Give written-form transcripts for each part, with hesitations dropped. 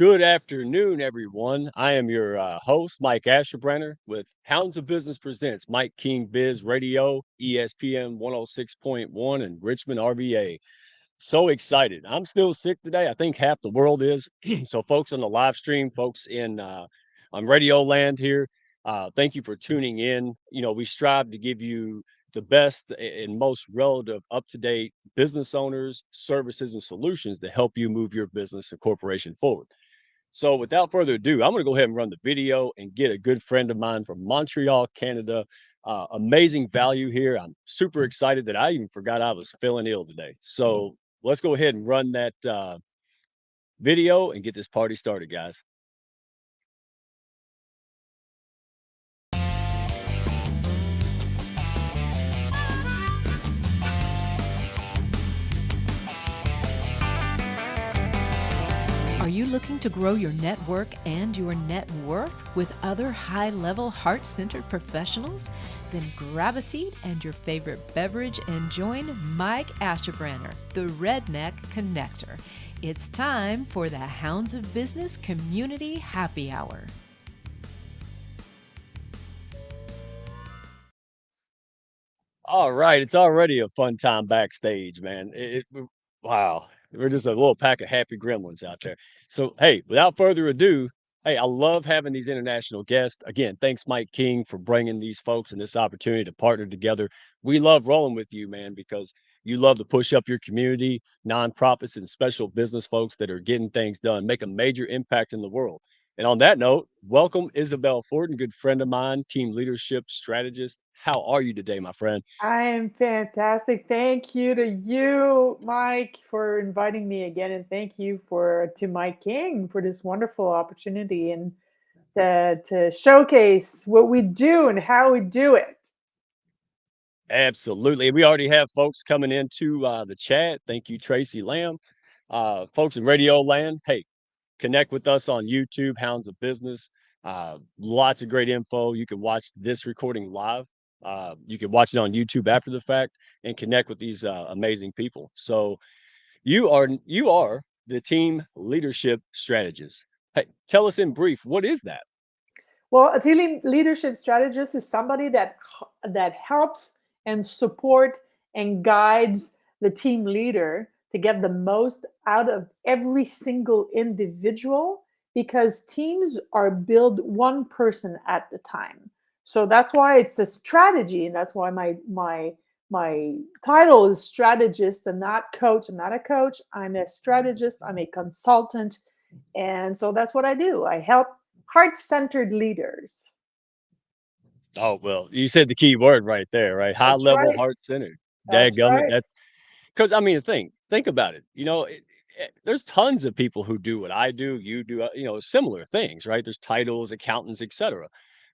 Good afternoon, everyone. I am your host, Mike Asherbrenner, with Hounds of Business Presents Mike King Biz Radio, ESPN 106.1, and Richmond RVA. So excited. I'm still sick today. I think half the world is. So, folks on the live stream, folks on Radio Land here, thank you for tuning in. We strive to give you the best and most relative, up to date business owners, services, and solutions to help you move your business and corporation forward. So without further ado, I'm going to go ahead and run the video and get a good friend of mine from Montreal, Canada. Amazing value here. I'm super excited that I even forgot I was feeling ill today. So let's go ahead and run that video and get this party started, guys. Are you looking to grow your network and your net worth with other high-level, heart-centered professionals? Then grab a seat and your favorite beverage and join Mike Asherbrenner, the Redneck Connector. It's time for the Hounds of Business Community Happy Hour. All right, it's already a fun time backstage, man. Wow, we're just a little pack of happy gremlins out there. So, hey, without further ado, hey, I love having these international guests. Again, thanks, Mike King, for bringing these folks and this opportunity to partner together. We love rolling with you, man, because you love to push up your community, nonprofits, and special business folks that are getting things done, make a major impact in the world. And on that note, welcome Isabelle Fortin, good friend of mine, team leadership strategist. How are you today, my friend? I am fantastic. Thank you to you, Mike, for inviting me again, and thank you for to Mike King for this wonderful opportunity and to showcase what we do and how we do it. Absolutely. We already have folks coming into the chat. Thank you, Tracy Lamb. Folks in Radio Land, hey, connect with us on YouTube, Hounds of Business. Lots of great info. You can watch this recording live. You can watch it on YouTube after the fact and connect with these amazing people. So you are the team leadership strategist. Hey, tell us in brief, what is that? Well, a team leadership strategist is somebody that helps and support and guides the team leader to get the most out of every single individual because teams are built one person at a time. So that's why it's a strategy, and that's why my title is strategist and not coach. I'm not a coach. I'm a strategist. I'm a consultant, and so that's what I do. I help heart-centered leaders. Oh, well, you said the key word right there, right? High That's level, right. heart centered. That's Dadgummit. right. That's because I mean, think about it. There's tons of people who do what I do, you do, similar things, right? There's titles, accountants, etc.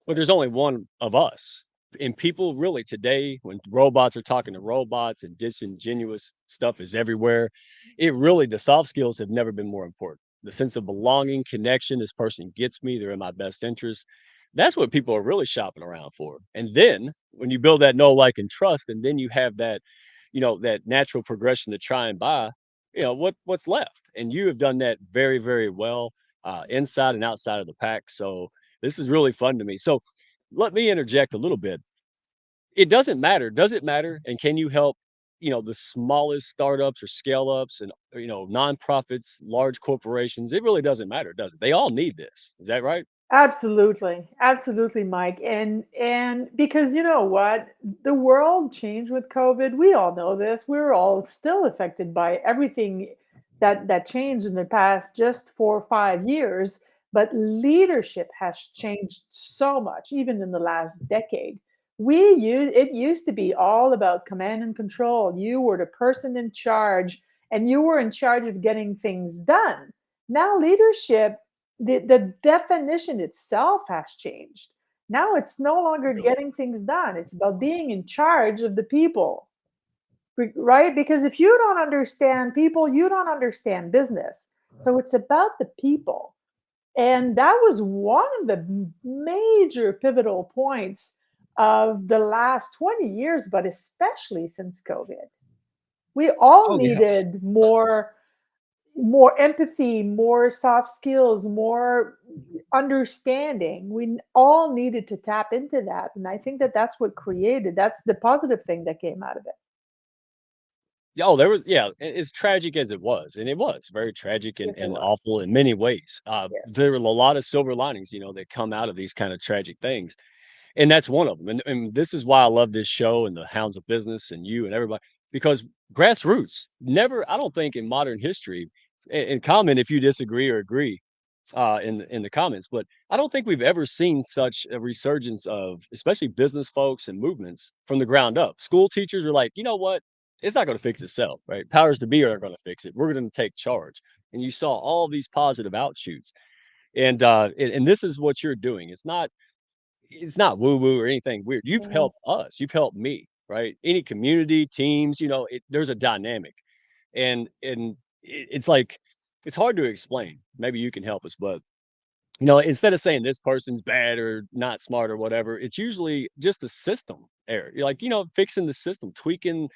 But there's only one of us. And people really today, when robots are talking to robots and disingenuous stuff is everywhere, the soft skills have never been more important. The sense of belonging, connection, this person gets me, they're in my best interest. That's what people are really shopping around for. And then when you build that know, like, and trust, and then you have that natural progression to try and buy, what's left. And you have done that very, very well, inside and outside of the pack. So this is really fun to me. So let me interject a little bit. It doesn't matter. Does it matter? And can you help, the smallest startups or scale ups and, nonprofits, large corporations? It really doesn't matter, does it? They all need this. Is that right? Absolutely. Absolutely, Mike. And because you know what? The world changed with COVID. We all know this. We're all still affected by everything that changed in the past just 4 or 5 years. But leadership has changed so much, even in the last decade. It used to be all about command and control. You were the person in charge, and you were in charge of getting things done. Now leadership, the definition itself has changed. Now it's no longer Really? getting things done. It's about being in charge of the people, right? Because if you don't understand people, you don't understand business. So it's about the people. And that was one of the major pivotal points of the last 20 years, but especially since COVID. We all Oh, yeah. needed more more empathy, more soft skills, more understanding. All needed to tap into that, and I think that that's what created. That's the positive thing that came out of it. Yeah, oh, there was yeah, as tragic as it was, and it was very tragic Yes, it and was. awful in many ways. Yes. There were a lot of silver linings, that come out of these kind of tragic things. And that's one of them, and this is why I love this show and the Hounds of Business and you and everybody, because grassroots never I don't think in modern history, and comment if you disagree or agree, in the comments, but I don't think we've ever seen such a resurgence of especially business folks and movements from the ground up. School teachers are like, "You know what? It's not gonna fix itself, right? Powers to be are gonna fix it. We're gonna take charge." And you saw all these positive outshoots, and this is what you're doing. It's not woo woo or anything weird. You've Mhm. helped us. You've helped me, right? Any community, teams, there's a dynamic, and it's like it's hard to explain. Maybe you can help us, but instead of saying this person's bad or not smart or whatever, it's usually just the system error. You're like, fixing the system, tweaking,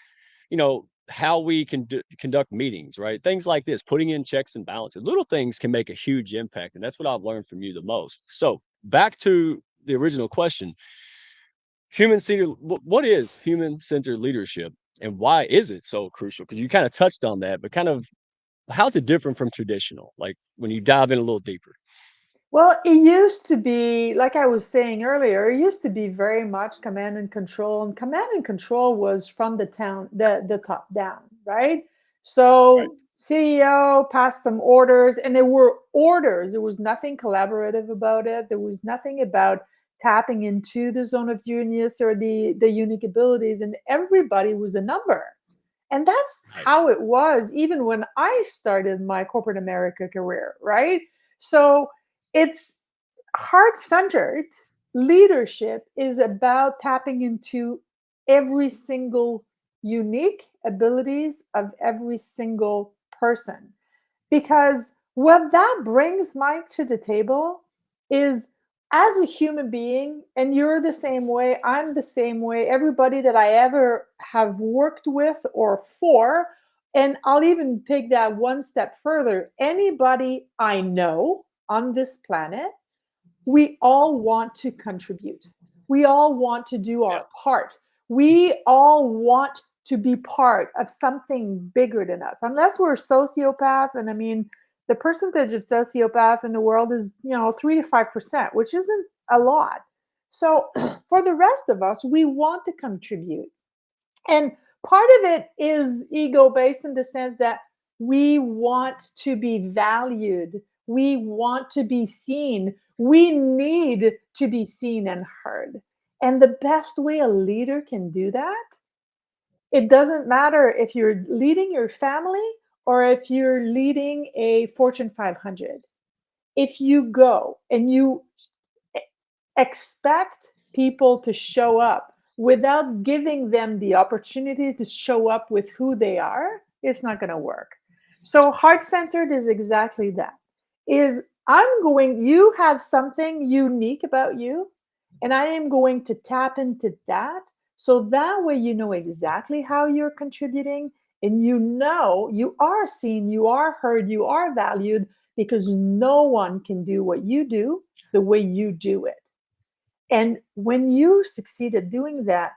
how we can conduct meetings, right? Things like this, putting in checks and balances. Little things can make a huge impact, and that's what I've learned from you the most. So back to the original question, what is human-centered leadership, and why is it so crucial? Because you kind of touched on that, but kind of how's it different from traditional? Like when you dive in a little deeper. Well, it used to be, like I was saying earlier, it used to be very much command and control was from the top down, right? Right. So CEO passed some orders, and there were orders. There was nothing collaborative about it. There was nothing about tapping into the zone of genius or the unique abilities, and everybody was a number. And that's Right. how it was even when I started my corporate America career, right? So it's heart centered leadership is about tapping into every single unique abilities of every single person. Because what that brings, Mike, to the table is, as a human being, and you're the same way, I'm the same way, everybody that I ever have worked with or for, and I'll even take that one step further, anybody I know on this planet, we all want to contribute. We all want to do Yeah. our part. We all want to be part of something bigger than us. Unless we're a sociopath, and I mean, the percentage of sociopath in the world is, 3 to 5%, which isn't a lot. So for the rest of us, we want to contribute. And part of it is ego based in the sense that we want to be valued. We want to be seen. We need to be seen and heard. And the best way a leader can do that, it doesn't matter if you're leading your family or if you're leading a Fortune 500. If you go and you expect people to show up without giving them the opportunity to show up with who they are, it's not going to work. So heart centered is exactly that. Is you have something unique about you, and I am going to tap into that. So that way you know exactly how you're contributing, and you know you are seen, you are heard, you are valued, because no one can do what you do the way you do it. And when you succeed at doing that,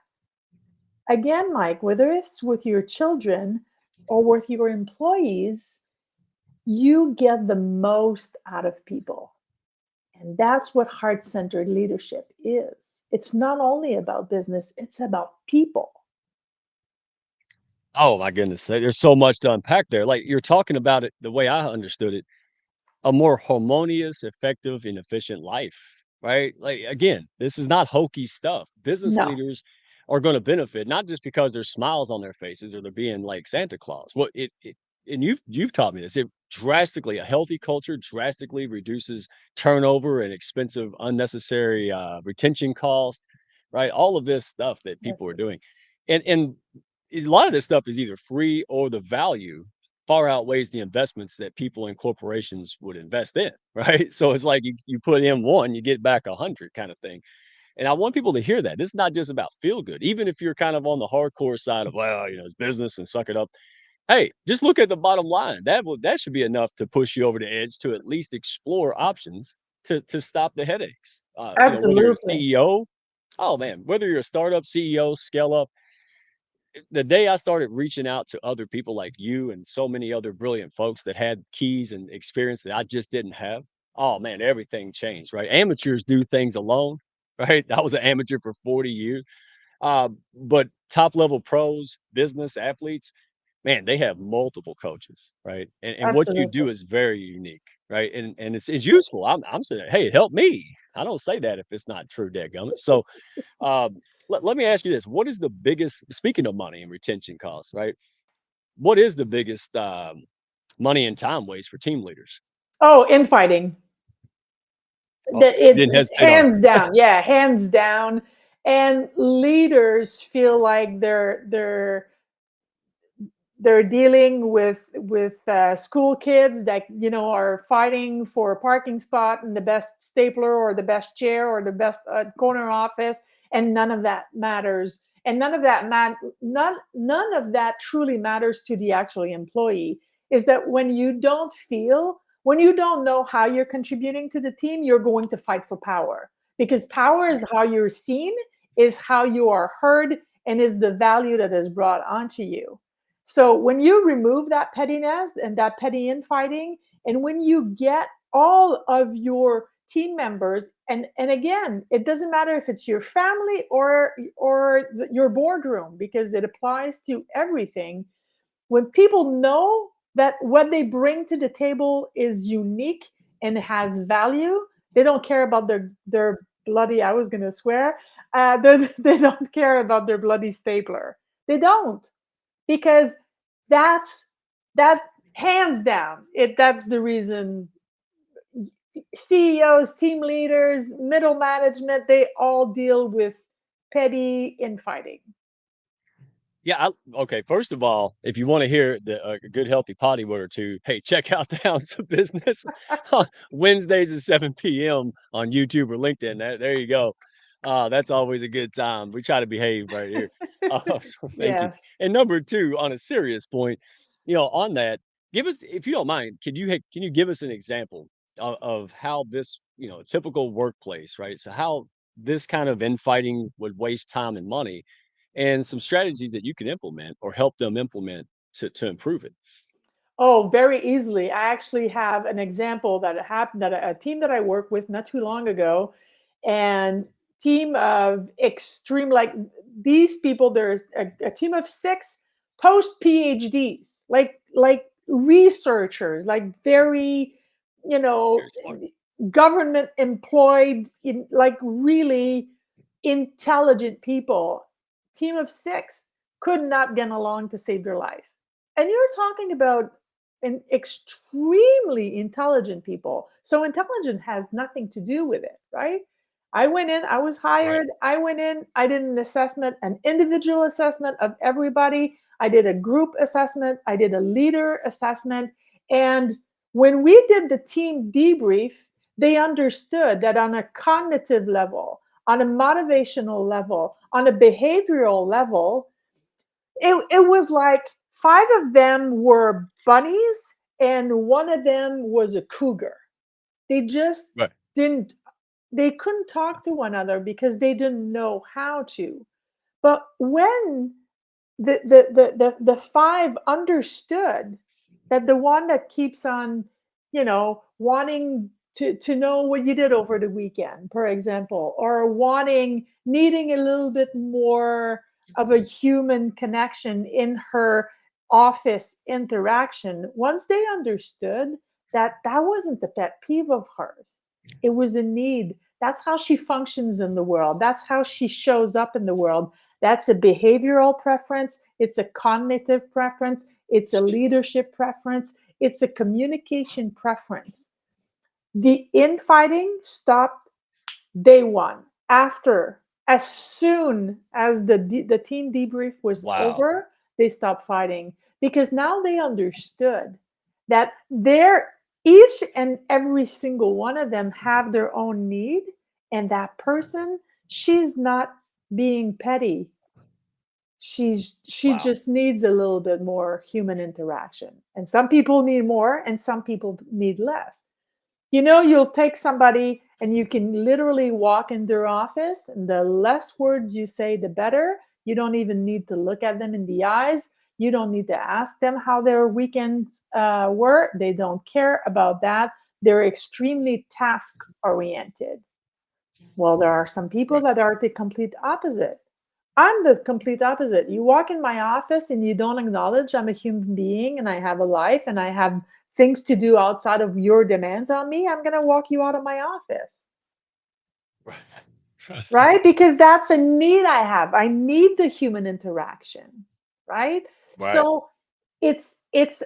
again, Mike, whether it's with your children or with your employees, you get the most out of people. And that's what heart centered leadership is. It's not only about business, it's about people. Oh my goodness, there's so much to unpack there. Like you're talking about it the way I understood it, a more harmonious, effective, and efficient life, right? Like again, this is not hokey stuff. Business No, leaders are going to benefit not just because there's smiles on their faces or they're being like Santa Claus. And you've taught me this. It drastically a healthy culture drastically reduces turnover and expensive unnecessary retention cost, right? All of this stuff that people are that's doing, and a lot of this stuff is either free or the value far outweighs the investments that people and corporations would invest in, right? So it's like you put in one, you get back 100 kind of thing. And I want people to hear that. This is not just about feel good. Even if you're kind of on the hardcore side of, well, it's business and suck it up. Hey, just look at the bottom line. That should be enough to push you over the edge to at least explore options to stop the headaches. Whether you're a Absolutely. CEO, oh man, whether you're a startup CEO, scale up, the day I started reaching out to other people like you and so many other brilliant folks that had keys and experience that I just didn't have, oh man, everything changed, right? Amateurs do things alone, right? I was an amateur for 40 years. But top level pros, business athletes, man, they have multiple coaches, right? And what you Absolutely. do is very unique, right? And it's useful. I'm saying, hey, help me. I don't say that if it's not true, dadgummit. So let me ask you this. What is the biggest, speaking of money and retention costs, right? What is the biggest money and time waste for team leaders? Oh, infighting. Oh, you It's didn't hesitate on hands down. Yeah, hands down. And leaders feel like they're dealing with school kids that are fighting for a parking spot and the best stapler or the best chair or the best corner office, and none of that matters, and none of that truly matters to the actual employee. Is that when you don't know how you're contributing to the team, you're going to fight for power, because power is right. how you're seen, is how you are heard, and is the value that is brought onto you. So when you remove that pettiness and that petty infighting, and when you get all of your team members, and again, it doesn't matter if it's your family or your boardroom, because it applies to everything. When people know that what they bring to the table is unique and has value, they don't care about their bloody, I was going to swear, they don't care about their bloody stapler. They don't, because that's that hands down, that's the reason CEOs, team leaders, middle management, they all deal with petty infighting. Yeah, okay, first of all, if you wanna hear a good healthy potty word or 2, hey, check out the Hounds of Business on Wednesdays at 7 p.m. on YouTube or LinkedIn. There you go. That's always a good time. We try to behave right here. So thank you. Yes. And number 2, on a serious point, on that, give us, if you don't mind, can you give us an example of how this, typical workplace, right? So how this kind of infighting would waste time and money, and some strategies that you can implement or help them implement to improve it. Oh, very easily. I actually have an example that happened, that a team that I worked with not too long ago, and team of extreme, like, these people. There's a team of six post PhDs, like researchers, like very, you know, Very smart. government employed, like really intelligent people. Team of six could not get along to save their life. And you're talking about an extremely intelligent people. So intelligent has nothing to do with it, right? I went in, I was Right. hired, I went in, I did an assessment, an individual assessment of everybody. I did a group assessment, I did a leader assessment. And when we did the team debrief, they understood that on a cognitive level, on a motivational level, on a behavioral level, it was like five of them were bunnies and one of them was a cougar. They just Right. didn't, they couldn't talk to one another because they didn't know how to. But when the five understood that the one that keeps on, wanting to know what you did over the weekend, for example, or needing a little bit more of a human connection in her office interaction, once they understood that that wasn't the pet peeve of hers, it was a need. That's how she functions in the world, that's how she shows up in the world. That's a behavioral preference, it's a cognitive preference, it's a leadership preference, it's a communication preference. The infighting stopped day one. After, as soon as the team debrief was Wow. over, they stopped fighting, because now they understood that they're each and every single one of them have their own need, and that person, she's not being petty, She Wow. just needs a little bit more human interaction. And some people need more and some people need less. You'll take somebody and you can literally walk in their office, and the less words you say, the better. You don't even need to look at them in the eyes. You don't need to ask them how their weekends were. They don't care about that. They're extremely task oriented. Well, there are some people Right. that are the complete opposite. I'm the complete opposite. You walk in my office and you don't acknowledge I'm a human being and I have a life and I have things to do outside of your demands on me. I'm going to walk you out of my office. Right. Right? Because that's a need I have. I need the human interaction, right? Right. So it's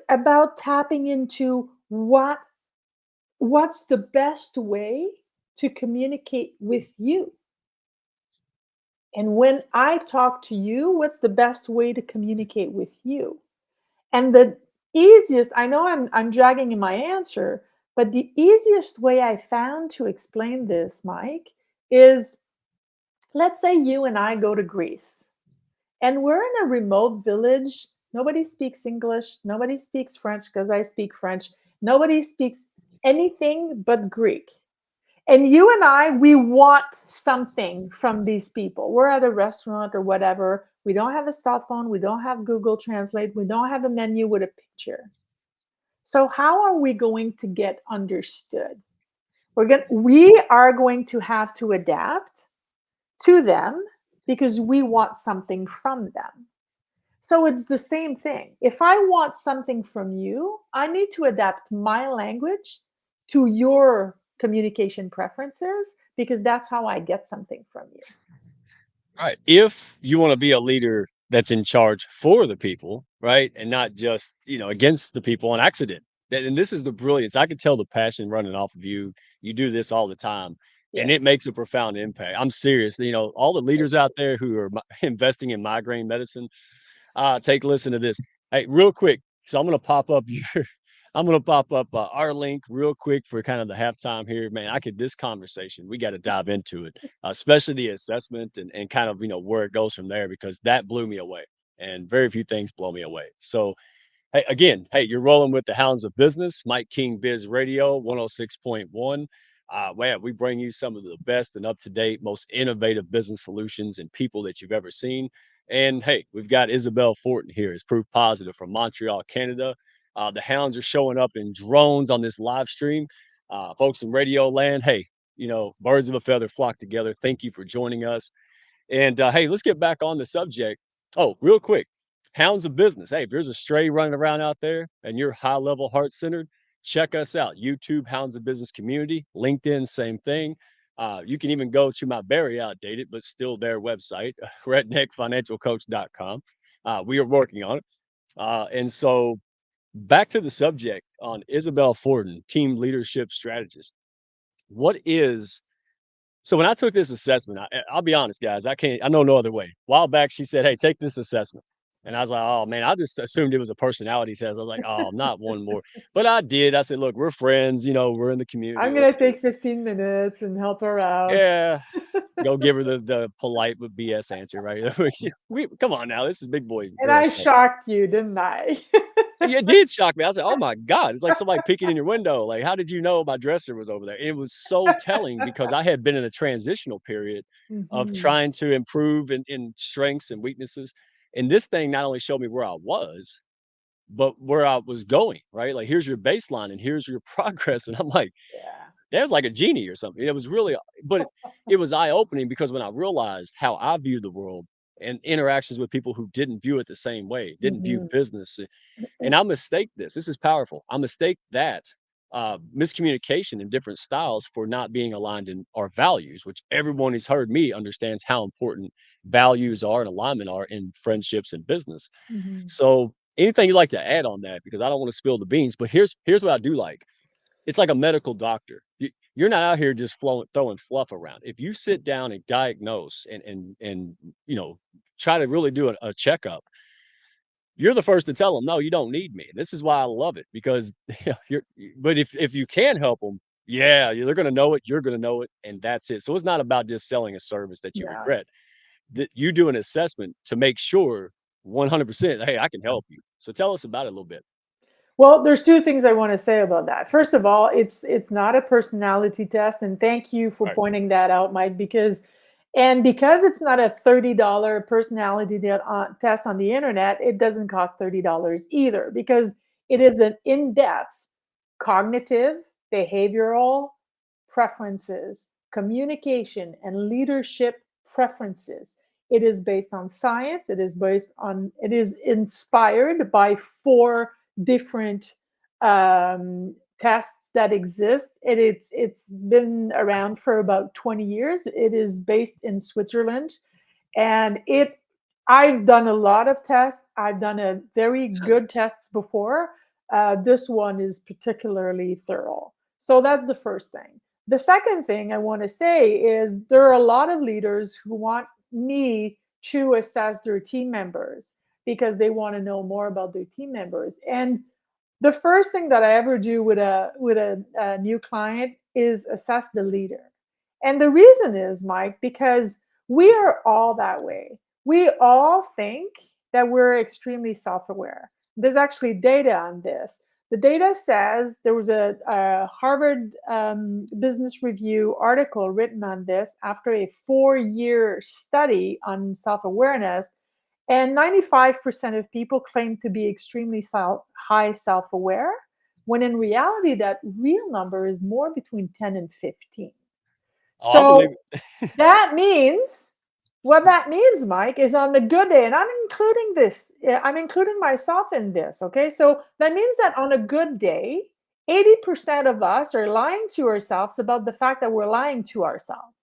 about tapping into what's the best way to communicate with you. And when I talk to you, what's the best way to communicate with you? And the easiest, I know I'm dragging in my answer, but the easiest way I found to explain this, Mike, is let's say you and I go to Greece and we're in a remote village. Nobody speaks English, nobody speaks French because I speak French. Nobody speaks anything but Greek. And you and I, we want something from these people. We're at a restaurant or whatever. We don't have a cell phone. We don't have Google Translate. We don't have a menu with a picture. So how are we going to get understood? We are going to have to adapt to them because we want something from them. So it's the same thing. If I want something from you, I need to adapt my language to your communication preferences because that's how I get something from you. Right. If you want to be a leader that's in charge for the people, right? And not just, against the people on accident. And this is the brilliance. I can tell the passion running off of you. You do this all the time and Yes. it makes a profound impact. I'm serious. All the Thank leaders you. out there who are investing in migraine medicine, take a listen to this. Hey, real quick. So I'm gonna pop up your I'm gonna pop up our link real quick for kind of the halftime here. Man, I could this conversation, we got to dive into it, especially the assessment and kind of where it goes from there because that blew me away. And very few things blow me away. So hey, again, hey, you're rolling with the Hounds of Business, Mike King Biz Radio 106.1. Man, we bring you some of the best and up to date, most innovative business solutions and people that you've ever seen. And hey, we've got Isabelle Fortin here as proof positive from Montreal, Canada. The Hounds are showing up in drones on this live stream. Folks in radio land, hey, birds of a feather flock together. Thank you for joining us. And hey, let's get back on the subject. Oh, real quick, Hounds of Business. Hey, if there's a stray running around out there and you're high level heart centered, check us out. YouTube, Hounds of Business Community, LinkedIn, same thing. You can even go to my very outdated, but still their website, redneckfinancialcoach.com. We are working on it. And so back to the subject on Isabelle Fortin, team leadership strategist. What is so when I took this assessment, I'll be honest, guys, I know no other way. A while back, she said, "Hey, take this assessment." And I was like, "Oh man," I just assumed it was a personality test. I was like, "Oh, not one more." But I did. I said, "Look, we're friends, we're in the community. I'm Let's going to do it." take 15 minutes and help her out. Yeah. Go give her the polite but BS answer, right? We come on now. This is big boy And girl I stuff. shocked you, didn't I? Yeah, it did shock me. I said, "Oh my god, it's like somebody peeking in your window. Like, how did you know my dresser was over there?" It was so telling because I had been in a transitional period of Mhm. trying to improve in strengths and weaknesses. And this thing not only showed me where I was, but where I was going, right? Like, here's your baseline and here's your progress. And I'm like, Yeah. there's like a genie or something. It was really, but it was eye opening because when I realized how I viewed the world and interactions with people who didn't view it the same way, didn't view Mhm. business and I mistake this. This is powerful. I mistake that miscommunication in different styles for not being aligned in our values, which everyone who's heard me understands how important values are and alignment are in friendships and business. Mhm. So, anything you'd like to add on that? Because I don't want to spill the beans, but here's what I do like. It's like a medical doctor. You're not out here just throwing fluff around. If you sit down and diagnose and you know try to really do a checkup, you're the first to tell them, "No, you don't need me." This is why I love it because you're but if you can help them, yeah, they're gonna know it, you're gonna know it, and that's it. So it's not about just selling a service that you Yeah. regret. that you do an assessment to make sure 100%, hey, I can help you. So tell us about it a little bit. Well, there's two things I want to say about that. First of all, it's not a personality test, and thank you for Right. pointing that out, Mike. Because it's not a $30 personality test on the internet, it doesn't cost $30 either, because it is an in-depth cognitive, behavioral preferences, communication, and leadership preferences. It is based on science. It is inspired by four different tests that exist. It's been around for about 20 years. It is based in Switzerland, and it I've done a lot of tests. I've done a very good tests before. This one is particularly thorough. So that's the first thing. The second thing I want to say is there are a lot of leaders who want me to assess their team members because they want to know more about their team members. And the first thing that I ever do with a new client is assess the leader. And the reason is, Mike, because we are all that way. We all think that we're extremely self-aware. There's actually data on this. The data says there was a Harvard Business Review article written on this after a 4-year study on self-awareness, and 95% of people claim to be extremely high self-aware, when in reality, that real number is more between 10 and 15. Oh, I believe So that means what that means, Mike, is on the good day, and I'm including myself in this. Okay. So that means that on a good day, 80% of us are lying to ourselves about the fact that we're lying to ourselves.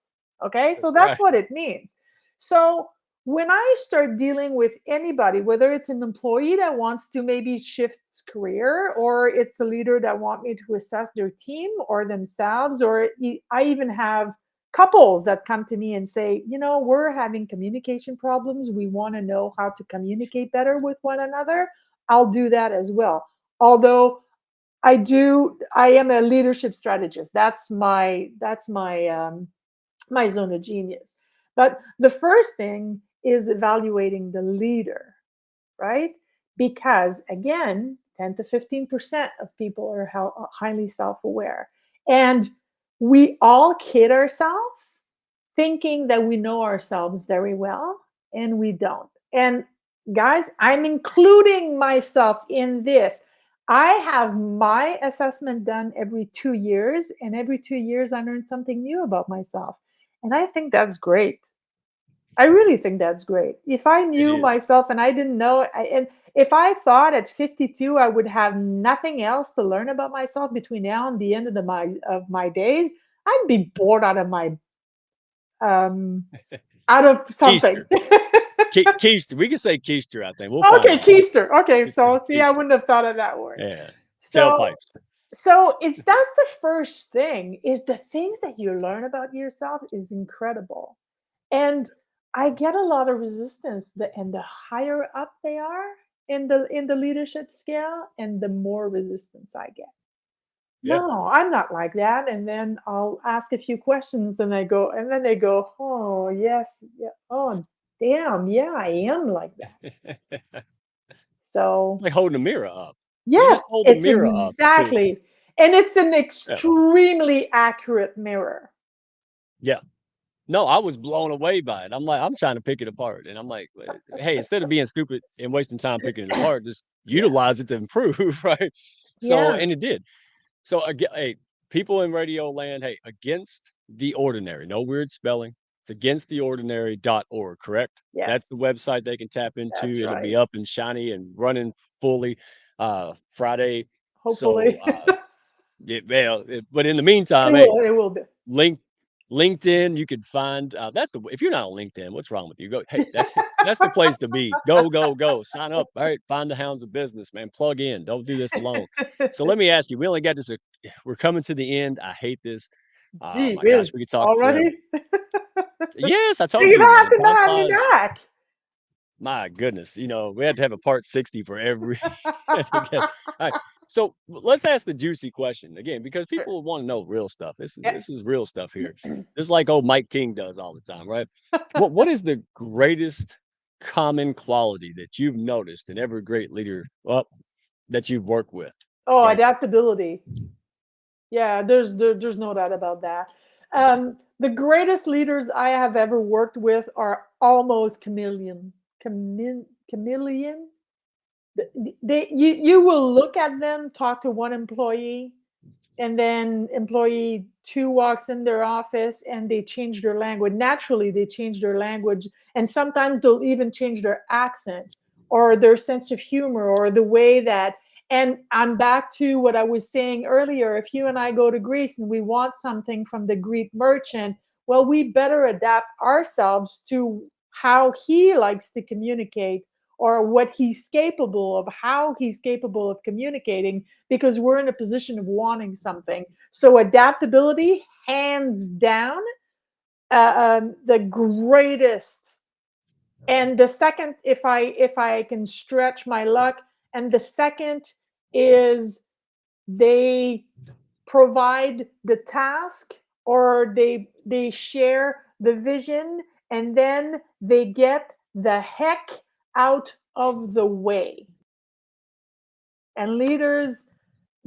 Okay. that's So that's right. what it means. So when I start dealing with anybody, whether it's an employee that wants to maybe shift career, or it's a leader that want me to assess their team or themselves, or I even have couples that come to me and say, we're having communication problems. We want to know how to communicate better with one another. I'll do that as well. Although I am a leadership strategist. That's my zone of genius. But the first thing is evaluating the leader, right? Because again, 10 to 15% of people are highly self aware. And we all kid ourselves thinking that we know ourselves very well, and we don't. And guys, I'm including myself in this. I have my assessment done every 2 years, and every 2 years, I learn something new about myself. And I think that's great. I really think that's great. If I It knew is. myself and I didn't know, and if I thought at 52 I would have nothing else to learn about myself between now and the end of my days, I'd be bored um out of something. Keister. Keister. We can say Keister, I think. We'll find Okay, out. keister. Okay, so see, I Keister. wouldn't have thought of that word. Yeah. So Tailpipes. that's the first thing, is the things that you learn about yourself is incredible. And I get a lot of resistance, and the higher up they are in the leadership scale, and the more resistance I get. Yeah. No, I'm not like that. And then I'll ask a few questions, and then they go, oh yes, yeah, oh damn, yeah, I am like that. It's So like holding a mirror up. You yes, just hold the it's mirror up to, exactly, and it's an yeah. extremely accurate mirror. Yeah. No, I was blown away by it. I'm like, I'm trying to pick it apart. And I'm like, hey, instead of being stupid and wasting time picking it apart, just Yeah, utilize it to improve. Right. So, yeah, and it did. So again, hey, people in radio land, hey, against the ordinary, no weird spelling. It's against the ordinary.org, correct? That's yes, the website they can tap into. that's It'll be right. up and shiny and running fully Friday. So Hopefully, but in the meantime, it hey, will. It will be. link LinkedIn, you could find that's the if you're not on LinkedIn, what's wrong with you? Go, hey, that's the place to be. Go, go, go. Sign up. All right, find the hounds of business, man. Plug in. Don't do this alone. So let me ask you, we only got this. We're coming to the end. I hate this. Gee My gosh, whiz, we could talk forever. already? Yes, I told You're you, gonna have man. to have me Podcasts, back. my goodness, we had to have a part 60 for every. All right. So let's ask the juicy question again, because Sure. people want to know real stuff. This is Yeah. this is real stuff here. This is like old Mike King does all the time, right? What is the greatest common quality that you've noticed in every great leader, well, that you've worked with, Oh, right? adaptability. Yeah, there's no doubt about that. The greatest leaders I have ever worked with are almost chameleon. Chameleon. You will look at them, talk to one employee, and then employee two walks in their office and they change their language. Naturally, they change their language, and sometimes they'll even change their accent or their sense of humor or the way that. And I'm back to what I was saying earlier. If you and I go to Greece and we want something from the Greek merchant, well, we better adapt ourselves to how he likes to communicate or what he's capable of, how he's capable of communicating, because we're in a position of wanting something. So adaptability, hands down, the greatest. And the second, if I can stretch my luck, and the second is they provide the task, or they share the vision, and then they get the heck out of the way. And leaders,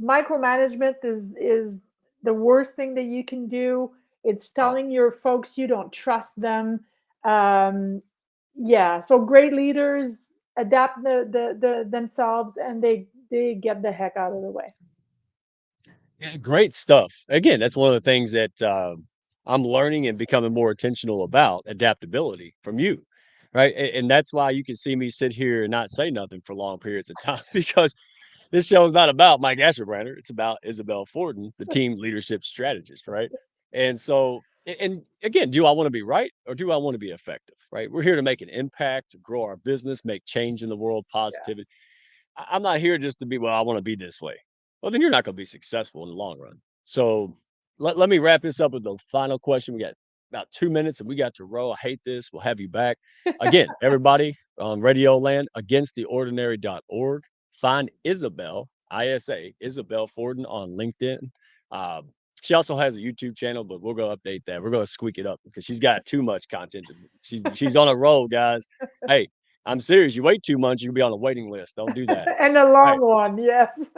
micromanagement is the worst thing that you can do. It's Oh, telling your folks you don't trust them. um, yeah, so great leaders adapt the themselves, and they get the heck out of the way. yeah, great stuff. Again, that's one of the things that I'm learning and becoming more intentional about adaptability from you, right? And that's why you can see me sit here and not say nothing for long periods of time because this show is not about Mike Asherbrander. It's about Isabelle Fortin, the team leadership strategist, right? And so, and again, do I want to be right or do I want to be effective, right? We're here to make an impact, to grow our business, make change in the world, Yeah. positivity. I'm not here just to be, well, I want to be this way. Well, then you're not going to be successful in the long run. So let me wrap this up with the final question. We got about 2 minutes and we got to row. I hate this. We'll have you back. Again, everybody on Radio Land, againsttheordinary.org. Find Isabel, ISA, Isabelle Fortin on LinkedIn. Um, she also has a YouTube channel, but we're going to update that. We're going to squeak it up because she's got too much content. She's on a roll, guys. Hey, I'm serious. You wait 2 months, you can be on a waiting list. Don't do that. And a Hey, long one, yes.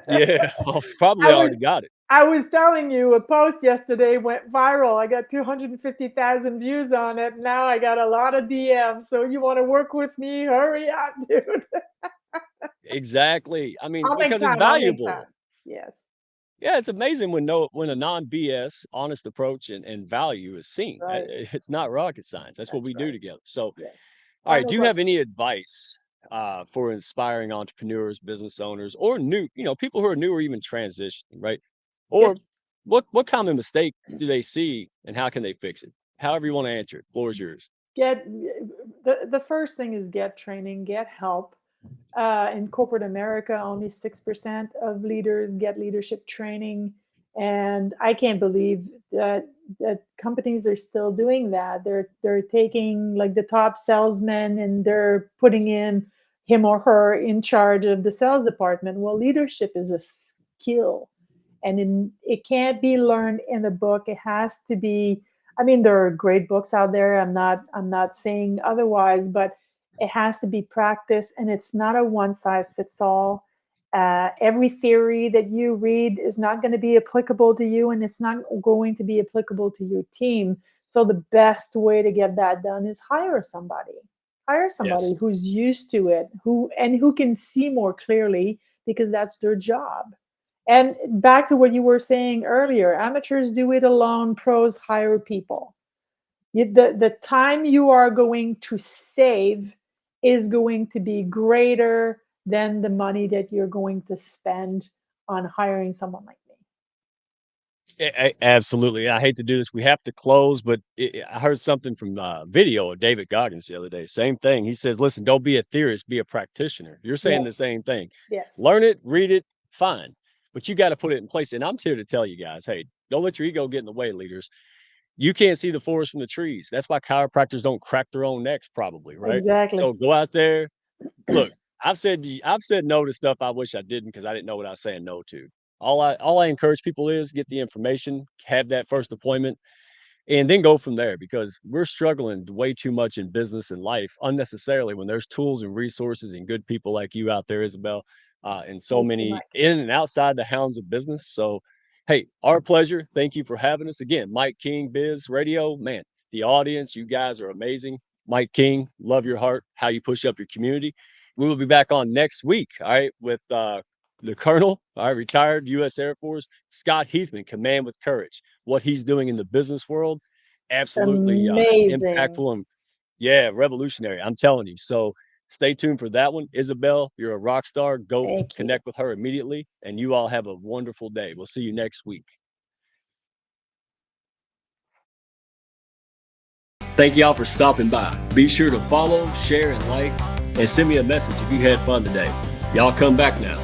yeah, probably I was already got it. I was telling you, a post yesterday went viral. I got 250,000 views on it. Now I got a lot of DMs. So you want to work with me? Hurry up, dude. Exactly. I mean, I'll make because it's time. I'll make valuable. time. Yes. Yeah, it's amazing when a non-BS, honest approach and value is seen. Right. It's not rocket science. That's what That's we do right. together. So, Yes. all right, Final do you have question. any advice for inspiring entrepreneurs, business owners, or new, people who are new or even transitioning, right? Get Or what common mistake do they see and how can they fix it? However you want to answer it. Floor is yours. get the first thing is get training, get help. In corporate America, only 6% of leaders get leadership training, and I can't believe that companies are still doing that. They're taking like the top salesman and they're putting in him or her in charge of the sales department. Well, leadership is a skill, and it can't be learned in a book. It has to be. I mean, there are great books out there. I'm not saying otherwise, but it has to be practiced, and it's not a one size fits all. Every theory that you read is not going to be applicable to you, and it's not going to be applicable to your team. So the best way to get that done is hire somebody Yes. who's used to it, who can see more clearly, because that's their job. And back to what you were saying earlier, amateurs do it alone, pros hire people. The time you are going to save is going to be greater than the money that you're going to spend on hiring someone like me. Absolutely. I hate to do this. We have to close, but I heard something from video of David Goggins the other day. Same thing. He says, listen, don't be a theorist, be a practitioner. You're saying the Yes, same thing. yes, Learn it, read it, fine. But you got to put it in place. And I'm here to tell you guys, hey, don't let your ego get in the way, leaders. You can't see the forest from the trees. That's why chiropractors don't crack their own necks, probably, right? exactly. So go out there. Look, I've said no to stuff I wish I didn't because I didn't know what I was saying no to. All I encourage people is get the information, have that first appointment, and then go from there because we're struggling way too much in business and life unnecessarily when there's tools and resources and good people like you out there, Isabel, and so Thank you, many Mike. in and outside the hounds of business. So, hey, our pleasure. Thank you for having us again. Mike King, Biz Radio. Man, the audience, you guys are amazing. Mike King, love your heart, how you push up your community. We will be back on next week, all right, with the Colonel, all right, retired U.S. Air Force, Scott Heathman, Command with Courage. What he's doing in the business world, absolutely Amazing. impactful and yeah, revolutionary. I'm telling you. So stay tuned for that one. Isabel, you're a rock star. Thank you. Connect with her immediately. And you all have a wonderful day. We'll see you next week. Thank y'all for stopping by. Be sure to follow, share, and like, and send me a message if you had fun today. Y'all come back now.